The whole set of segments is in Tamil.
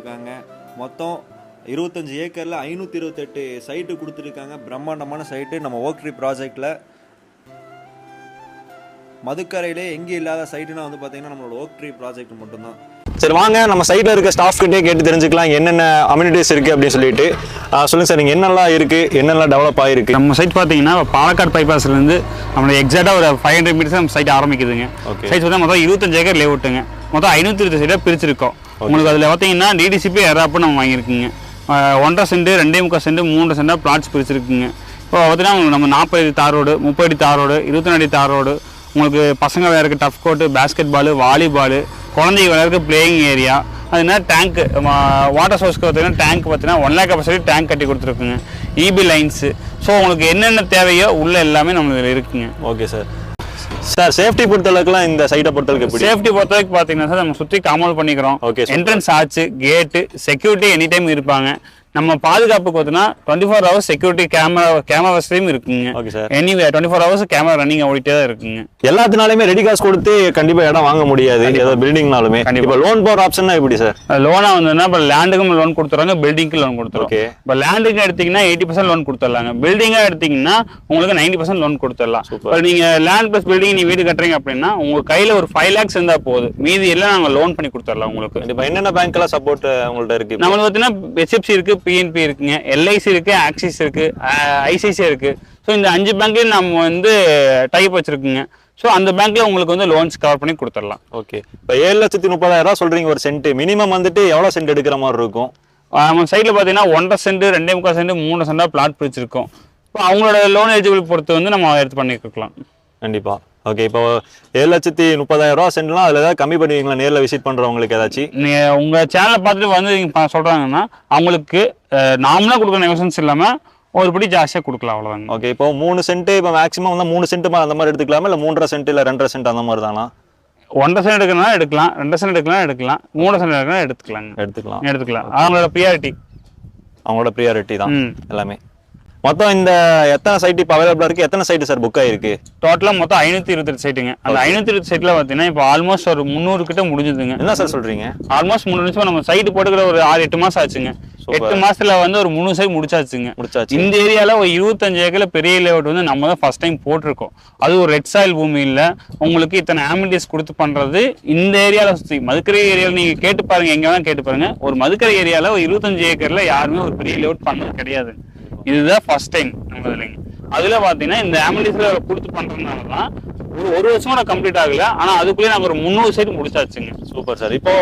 கொடுத்துருக்காங்க. மொத்தம் 25 ஏக்கரில் 528 சைட்டு கொடுத்துருக்காங்க. பிரம்மாண்டமான சைட்டு நம்ம ஓக் ட்ரீ ப்ராஜெக்டில். மதுக்கரையிலே எங்கே இல்லாத சைட்டுனா வந்து பார்த்தீங்கன்னா நம்மளோட ஓக் ட்ரீ ப்ராஜெக்ட் மட்டும்தான். சரி, வாங்க நம்ம சைட்டில் இருக்க ஸ்டாஃப் கிட்டே கேட்டு தெரிஞ்சுக்கலாம் என்னென்ன அம்யூனிட்டிஸ் இருக்குது அப்படின்னு சொல்லிட்டு. சொல்லுங்கள் சார், நீங்கள் என்னெல்லாம் இருக்குது, என்னெல்லாம் டெவலப் ஆகிருக்கு? நம்ம சைட் பார்த்தீங்கன்னா பாலக்காடு பைபாஸ்லேருந்து நம்மளுக்கு எக்ஸாக்டாக ஒரு 500 மீட்டர்ஸ் நம்ம சைட் ஆரம்பிக்குதுங்க. சைட் பார்த்தா மொத்தம் 25 ஏக்கர் லேஅவுட்டுங்க. மொத்தம் 520 சைட்டாக பிரிச்சிருக்கோம். உங்களுக்கு அதில் பார்த்தீங்கன்னா டிடிசிபி ஏராப்பு நம்ம வாங்கியிருக்குங்க. 1.5 சென்ட் 2.25 சென்ட் 3 சென்டாக பிளாட்ஸ் பிரிச்சிருக்குங்க. இப்போ பார்த்தீங்கன்னா நம்ம 40 அடி தார் ரோடு, 30 அடி தார் ரோடு, 24 அடி தார் ரோடு, உங்களுக்கு பசங்க விளையாடுறதுக்கு turf court, basketball, volleyball, குழந்தைங்க விளையாடுறதுக்கு பிளேயிங் ஏரியா, அதுனா டேங்க் வாட்டர் சோர்ஸ்க்கு பார்த்தீங்கன்னா டேங்க் பார்த்தீங்கன்னா 1 lakh கெப்பாசிட்டி டேங்க் கட்டி கொடுத்துருக்குங்க. EB lines. ஸோ உங்களுக்கு என்னென்ன தேவையோ உள்ள எல்லாமே நம்மளுக்கு இருக்குங்க. Okay sir. சார், சேஃப்டி பொறுத்தளவுக்குலாம் இந்த சைட்டை பொறுத்தளவுக்கு எப்படி? சேஃப்டி பொறுத்தவரைக்கும் பார்த்தீங்கன்னா சார் நம்ம சுற்றி காம்பவுண்ட் பண்ணிக்கிறோம். ஓகே. என்ட்ரன்ஸ் ஆச்சு, கேட்டு, செக்யூரிட்டி எனி டைம் இருப்பாங்க. நம்ம பாதுகாப்புக்கு பார்த்தீங்கன்னா 24 hours செக்யூரிட்டி கேமரா வசதியும் இருக்குங்க. Okay sir. 24 hours camera running ஓடிட்டே தான் இருக்குங்க. எல்லாத்தினாலுமே ரெடி காசு கொடுத்து கண்டிப்பாக இடம் வாங்க முடியாது, ஏதாவது பில்டிங்னாலுமே. இப்போ லோன் போகிற ஆப்ஷன்னா எப்படி சார்? லோனா வந்துன்னா இப்போ லேண்டுக்கும் லோன் கொடுத்துறாங்க, பில்டிங்க்கு லோன் கொடுத்துருவோம். ஓகே. இப்போ லேண்டுக்கு எடுத்தீங்கன்னா 80% லோன் கொடுத்துடலாங்க. பில்டிங்காக எடுத்தீங்கன்னா உங்களுக்கு 90% லோன் கொடுத்துடலாம். இப்போ நீங்கள் லேண்ட் ப்ளஸ் பில்டிங் நீ வீடு கட்டுறீங்க அப்படின்னா உங்கள் கையில் ஒரு 5 lakhs இருந்தால் போதும், மீதி எல்லாம் நாங்கள் லோன் பண்ணி கொடுத்துடலாம் உங்களுக்கு. இப்போ என்னென்ன பேங்க்லாம் சப்போர்ட் உங்கள்கிட்ட இருக்கு? நம்மளுக்கு பார்த்தீங்கன்னா HFC இருக்கு, PNB இருக்குங்க, LIC இருக்கு, ஆக்சிஸ் இருக்கு, ICICI இருக்கு. ஸோ இந்த 5 பேங்க்லையும் நம்ம வந்து டைப் வச்சிருக்குங்க. ஸோ அந்த பேங்க்ல உங்களுக்கு வந்து லோன்ஸ் கவர் பண்ணி கொடுத்துடலாம். ஓகே. இப்போ 7,30,000 சொல்றீங்க ஒரு சென்ட். மினிமம் வந்துட்டு எவ்வளோ சென்ட் எடுக்கிற மாதிரி இருக்கும்? நம்ம சைட்ல பார்த்தீங்கன்னா 1.5 சென்ட் 2.25 சென்ட் 3 சென்டா பிளாட் பிரிச்சிருக்கோம். இப்போ அவங்களோட லோன் எலிஜிபிள் பொறுத்து வந்து நம்ம எடுத்து பண்ணிக்கலாம். கண்டிப்பா. ஓகே. இப்போ 7,30,000 சென்ட்லாம் அதில் ஏதாவது கம்மி பண்ணுவீங்களா நேரில் விசிட் பண்ணுறவங்களுக்கு ஏதாச்சும்? நீங்கள் உங்கள் சேனலை பார்த்துட்டு வந்து நீங்கள் சொல்கிறாங்கன்னா அவங்களுக்கு நார்மலாக கொடுக்குற நெகோசியேஷன்ஸ் இல்லாமல் ஒரு படி ஜாஸ்தியாக கொடுக்கலாம், அவ்வளோதாங்க. ஓகே. இப்போ 3 சென்ட் இப்போ மேக்ஸிமம் வந்து 3 சென்ட் அந்த மாதிரி எடுத்துக்கலாமா, இல்லை 3.5 சென்ட் இல்லை 2.5 சென்ட் அந்த மாதிரி தானா? 1.5 சென்ட் எடுக்கலாம், 2 சென்ட் எடுக்கலாம், 3 சென்ட் எடுத்துக்கலாம். அவங்களோட ப்ரியாரிட்டி தான் எல்லாமே. மொத்தம் இந்த எத்தனை சைட் இப்போ அவைலபிளாக இருக்குது, எத்தனை சைட்டு சார் புக் ஆகிருக்கு? டோட்டலாக மொத்தம் 528 சைட்டுங்க. அந்த 528 சைட்டில் பார்த்தீங்கன்னா இப்போ ஆல்மோஸ்ட் ஒரு 300 கிட்ட முடிஞ்சுதுங்க. என்ன சார் சொல்கிறீங்க? ஆல்மோஸ்ட் 3 நிமிஷம் நம்ம சைட்டு போட்டுக்கிற ஒரு 6-8 மாதம் ஆச்சுங்க. 8 மாசத்துல வந்து ஒரு 3 சைட் முடிச்சாச்சுங்க. இந்த ஏரியால ஒரு 25 ஏக்கர்ல பெரிய லேஅவுட் வந்து நம்ம தான் ஃபர்ஸ்ட் டைம் போட்டிருக்கோம். அது ஒரு ரெட் சாயில் பூமி இல்ல, உங்களுக்கு இத்தனை ஆமினிட்டிஸ் கொடுத்து பண்றது இந்த ஏரியால சுற்றி மதுக்கரை ஏரியால நீங்க கேட்டு பாருங்க, எங்க வேணா கேட்டு பாருங்க. ஒரு மதுக்கரை ஏரியால ஒரு 25 ஏக்கர்ல யாருமே ஒரு பெரிய லேஅவுட் பண்ணது கிடையாது. இதுதான் ஃபர்ஸ்ட் டைம் நம்ம இல்லைங்க. அதுல பாத்தீங்கன்னா இந்த ஆமினிட்டிஸ்ல கொடுத்து பண்றதுனாலதான் ஒரு வருஷம் கம்ப்ளீட் ஆகல, ஆனா அதுக்குள்ளே நாங்க ஒரு 300 சைட் முடிச்சாச்சுங்க. Super sir. இப்போ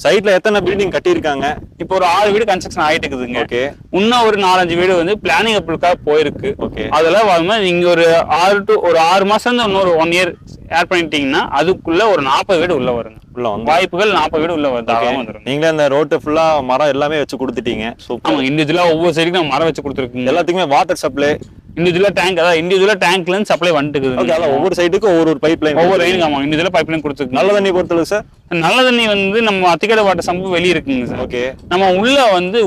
சைட்ல எத்தனை பில்டிங் கட்டியிருக்காங்க? இப்போ ஒரு 6 வீடு கன்ஸ்ட்ரக்ஷன் ஆயிட்டு இருக்குதுங்க. ஓகே. இன்னும் ஒரு 4-5 வீடு வந்து பிளானிங் அப்ரூவலுக்காக போயிருக்கு. ஓகே. அதெல்லாம் வரும்போது நீங்க ஒரு 6 மாசம் இருந்து இன்னொரு 1 year ஆட் பண்ணிட்டீங்கன்னா அதுக்குள்ள ஒரு 40 வீடு உள்ள வருங்க. வாய்ப்புகள் 40 வீடு உள்ள வருது. நீங்களே அந்த ரோட்டு ஃபுல்லா மரம் எல்லாமே வச்சு கொடுத்துட்டீங்க. ஆமா, இண்டிவிஜுவலா ஒவ்வொரு சைடுக்கும் நம்ம மரம் வச்சு கொடுத்துருக்கோங்க. எல்லாத்துக்குமே வாட்டர் சப்ளை இண்டிவிஜுவலா டேங்க், அதாவது இண்டிவிஜுவலா டேங்க்ல இருந்து சப்ளை வந்துட்டு. ஒவ்வொரு சைடுக்கும் ஒவ்வொரு பைப் லைன், ஒவ்வொரு லைனுக்கு ஆமா இண்டிவிஜுவலா பைப் லைன் கொடுத்துருக்கு. நல்ல தண்ணி பொறுத்தளவு சார்? நல்ல தண்ணி வந்து நம்ம அத்திக்கடை வாட்டர் சம்பு வெளியே இருக்குங்க சார். ஓகே. நம்ம உள்ள வந்து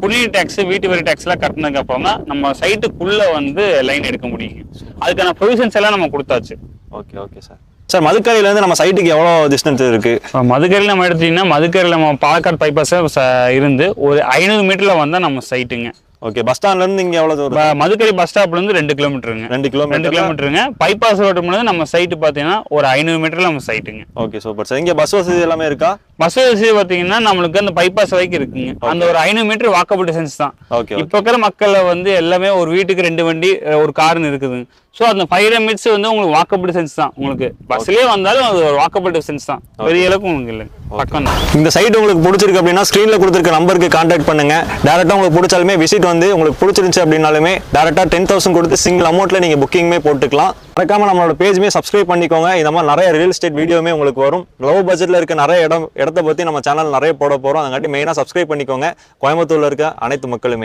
குடிநீர் டாக்ஸ், வீட்டு வரி டாக்ஸ் எல்லாம் கட்டினதுக்கு அப்புறம் தான் நம்ம சைட்டுக்குள்ள வந்து லைன் எடுக்க முடியும். அதுக்கான ப்ரொவிஷன்ஸ் எல்லாம் நம்ம கொடுத்தாச்சு. ஓகே. Okay sir. சார், மதுக்கரையில இருந்து நம்ம சைட்டுக்கு எவ்வளவு டிஸ்டன்ஸ் இருக்கு? மதுக்கரையில் நம்ம எடுத்தீங்கன்னா மதுக்கரையில் நம்ம பாலக்காடு பைபாஸ் இருந்து ஒரு 500 மீட்டர்ல வந்தா நம்ம சைட்டுங்க. ஓகே. பஸ் ஸ்டாண்ட்ல இருந்து இங்க எவ்வளவு தூரம்? மதுக்கரை பஸ் ஸ்டாப்ல இருந்து 2 கிலோமீட்டருங்க. 2 கிலோமீட்டருங்க. பைபாஸ் ரோடு மூலம் நம்ம சைட்டு பாத்தீங்கன்னா ஒரு 500 மீட்டர்ல நம்ம சைட்டுங்க. Okay, super sir. இங்க பஸ் வசதி எல்லாமே இருக்கா? பஸ் வசதி பாத்தீங்கன்னா நம்மளுக்கு அந்த பைபாஸ் வரைக்கும் இருக்குங்க. அந்த ஒரு 500 மீட்டர் வாக்கபிள் டிஸ்டன்ஸ் தான். இப்ப இருக்கிற மக்கள் வந்து எல்லாமே ஒரு வீட்டுக்கு 2 வண்டி ஒரு கார்னு இருக்குதுங்க. ஸோ அந்த 5 minutes வந்து உங்களுக்கு வாக்கபிள் டிஸ்டன்ஸ் தான். உங்களுக்கு பஸ்லயே வந்தாலும் அது ஒரு வாக்கபிள் டிஸ்டன்ஸ் தான், பெரிய அளவுக்கு உங்களுக்கு இல்லை, பக்கம் தான். இந்த சைட் உங்களுக்கு பிடிச்சிருக்கு அப்படின்னா ஸ்க்ரீனில் கொடுத்துருக்க நம்பருக்கு கான்டாக்ட் பண்ணுங்க. டேரெக்டாக உங்களுக்கு பிடிச்சாலுமே விசிட் வந்து உங்களுக்கு பிடிச்சிருந்துச்சு அப்படின்னாலுமே டேரெக்டாக 10,000 கொடுத்து சிங்கிள் அமௌண்ட்டில் நீங்கள் புக்கிங்குமே போட்டுக்கலாம். மறக்காம நம்மளோட பேஜுமே சப்ஸ்கிரைப் பண்ணிக்கோங்க. இந்த மாதிரி நிறைய ரியல் எஸ்டேட் வீடியோமே உங்களுக்கு வரும். லோ பட்ஜெட்டில் இருக்க நிறைய இடத்த பற்றி நம்ம சேனல் நிறைய போட போகிறோம். அதங்காட்டி மெயினாக சப்ஸ்கிரைப் பண்ணிக்கோங்க, கோயம்புத்தூரில் இருக்க அனைத்து மக்களுமே.